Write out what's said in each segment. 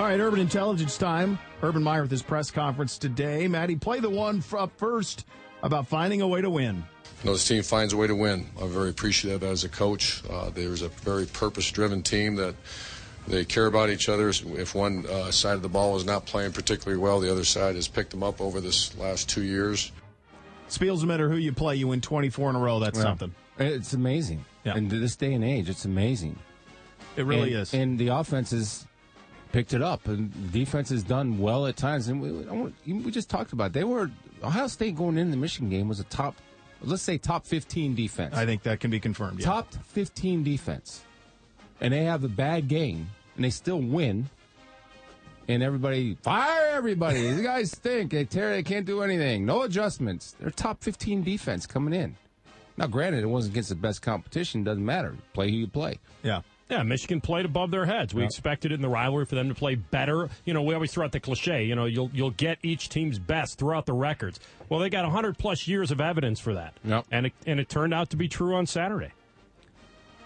right, Urban Intelligence time. Urban Meyer with his press conference today. Maddie, play the one up first about finding a way to win. This team finds a way to win. I'm very appreciative as a coach. There's a very purpose-driven team that they care about each other. If one side of the ball is not playing particularly well, the other side has picked them up over this last 2 years. Spiels, no matter who you play, you win 24 in a row. That's something. It's amazing. Yeah. And to this day and age, it's amazing. It really is. And the offense has picked it up, and the defense has done well at times. And we just talked about it. Ohio State going into the Michigan game was a top 15 defense. I think that can be confirmed. Yeah. Top 15 defense. And they have a bad game, and they still win. And fire everybody. These guys stink. They can't do anything. No adjustments. They're top 15 defense coming in. Now, granted, it wasn't against the best competition. Doesn't matter. Play who you play. Yeah. Yeah, Michigan played above their heads. We expected it in the rivalry for them to play better. You know, we always throw out the cliche, you'll get each team's best throughout the records. Well, they got 100-plus years of evidence for that. Yep. And it turned out to be true on Saturday.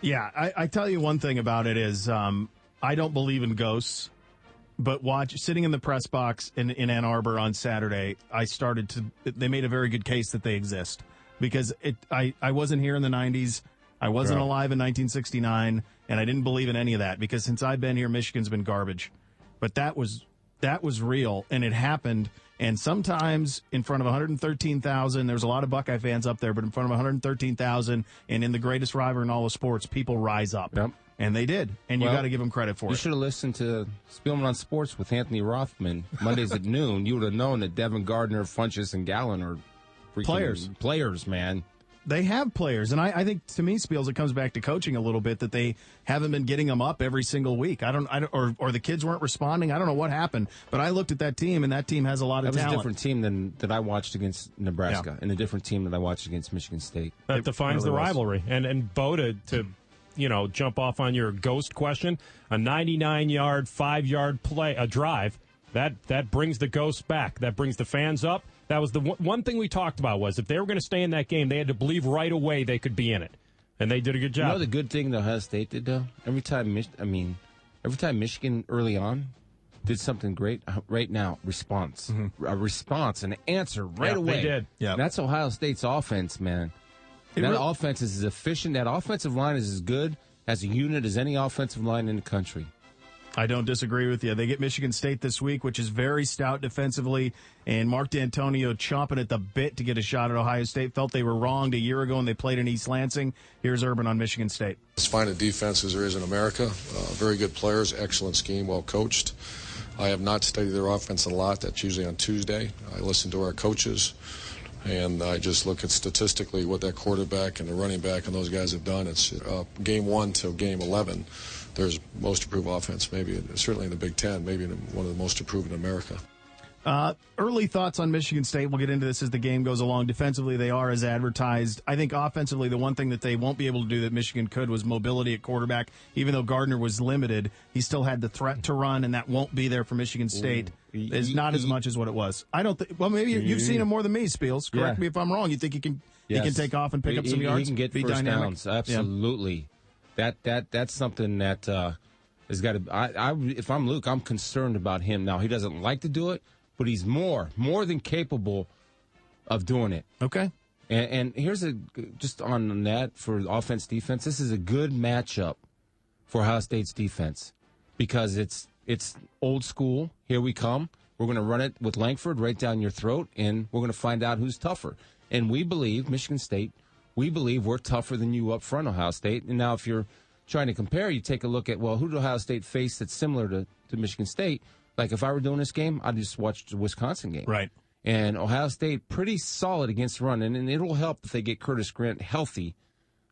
Yeah, I tell you one thing about it is I don't believe in ghosts, but sitting in the press box in Ann Arbor on Saturday, they made a very good case that they exist. Because I wasn't here in the 90s. I wasn't alive in 1969, and I didn't believe in any of that because since I've been here, Michigan's been garbage. But that was real, and it happened. And sometimes in front of 113,000, there's a lot of Buckeye fans up there, but in front of 113,000 and in the greatest rivalry in all of sports, people rise up. Yep. And they did, and you got to give them credit for it. You should have listened to Spielman on Sports with Anthony Rothman Mondays at noon. You would have known that Devin Gardner, Funchess, and Gallen are players, man. They have players, and I think, to me, Spiels, it comes back to coaching a little bit that they haven't been getting them up every single week. Or the kids weren't responding. I don't know what happened, but I looked at that team, and that team has a lot of talent. That was a different team that I watched against Nebraska, and a different team that I watched against Michigan State. That defines the rivalry. And Bo, to jump off on your ghost question, a 99-yard, 5-yard play, a drive, that brings the ghosts back. That brings the fans up. That was the one thing we talked about was if they were going to stay in that game, they had to believe right away they could be in it. And they did a good job. You know the good thing that Ohio State did, though? Every time Michigan early on did something great, right now, response. Mm-hmm. A response, an answer right away. They did. Yeah. That's Ohio State's offense, man. Offense is as efficient. That offensive line is as good as a unit as any offensive line in the country. I don't disagree with you. They get Michigan State this week, which is very stout defensively, and Mark D'Antonio chomping at the bit to get a shot at Ohio State. Felt they were wronged a year ago, and they played in East Lansing. Here's Urban on Michigan State. As fine a defense as there is in America. Very good players, excellent scheme, well coached. I have not studied their offense a lot. That's usually on Tuesday. I listen to our coaches, and I just look at statistically what that quarterback and the running back and those guys have done. It's game 1 to game 11. There's most improved offense, maybe certainly in the Big Ten, maybe one of the most improved in America. Early thoughts on Michigan State. We'll get into this as the game goes along. Defensively, they are as advertised. I think offensively, the one thing that they won't be able to do that Michigan could was mobility at quarterback. Even though Gardner was limited, he still had the threat to run, and that won't be there for Michigan State. It's not as much as what it was. I don't think. Well, maybe you've seen him more than me, Spiels. Correct me if I'm wrong. You think he can take off and pick up some yards? He can get first downs. Absolutely. Yeah. That's something that has got to. If I'm Luke, I'm concerned about him. Now he doesn't like to do it, but he's more than capable of doing it. Okay. And here's just on that for offense defense. This is a good matchup for Ohio State's defense because it's old school. Here we come. We're going to run it with Langford right down your throat, and we're going to find out who's tougher. And we believe Michigan State. We believe we're tougher than you up front, Ohio State. And now if you're trying to compare, you take a look at, who did Ohio State face that's similar to Michigan State? Like if I were doing this game, I'd just watch the Wisconsin game. Right. And Ohio State pretty solid against the run. And it'll help if they get Curtis Grant healthy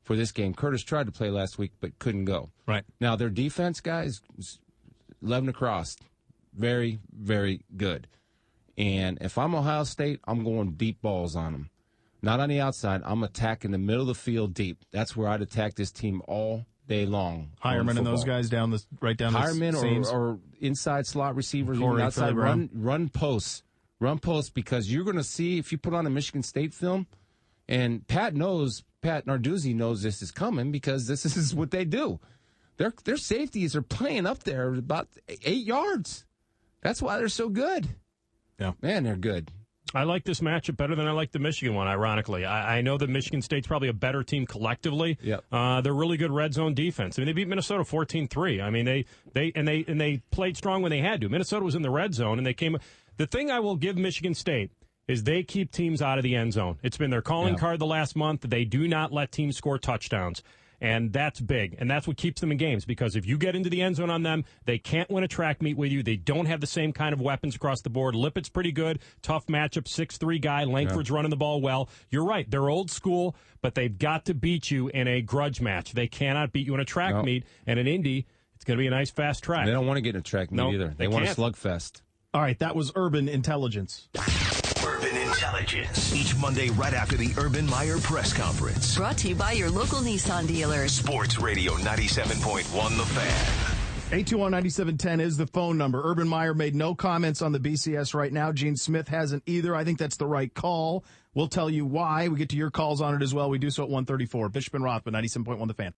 for this game. Curtis tried to play last week but couldn't go. Right. Now their defense, guys, 11 across. Very, very good. And if I'm Ohio State, I'm going deep balls on them. Not on the outside. I'm attacking the middle of the field deep. That's where I'd attack this team all day long. Hireman and those guys right down the seams. Hireman or inside slot receivers, even outside run posts. Run posts because you're going to see if you put on a Michigan State film, and Pat Narduzzi knows this is coming because this is what they do. Their safeties are playing up there about 8 yards. That's why they're so good. Yeah. Man, they're good. I like this matchup better than I like the Michigan one, ironically. I know that Michigan State's probably a better team collectively. Yep. They're really good red zone defense. I mean, they beat Minnesota 14-3. I mean, they played strong when they had to. Minnesota was in the red zone, and they came. The thing I will give Michigan State is they keep teams out of the end zone. It's been their calling card the last month. They do not let teams score touchdowns. And that's big. And that's what keeps them in games, because if you get into the end zone on them, they can't win a track meet with you. They don't have the same kind of weapons across the board. Lippett's pretty good. Tough matchup, 6'3" guy. Langford's running the ball well. You're right. They're old school, but they've got to beat you in a grudge match. They cannot beat you in a track meet. And in Indy, it's going to be a nice, fast track. They don't want to get in a track meet either. They want a slugfest. All right, that was Urban Intelligence. Urban Intelligence. Each Monday right after the Urban Meyer press conference. Brought to you by your local Nissan dealers. Sports Radio 97.1 The Fan. 821-9710 is the phone number. Urban Meyer made no comments on the BCS right now. Gene Smith hasn't either. I think that's the right call. We'll tell you why. We get to your calls on it as well. We do so at 1:34. Bishop and Rothman, 97.1 The Fan.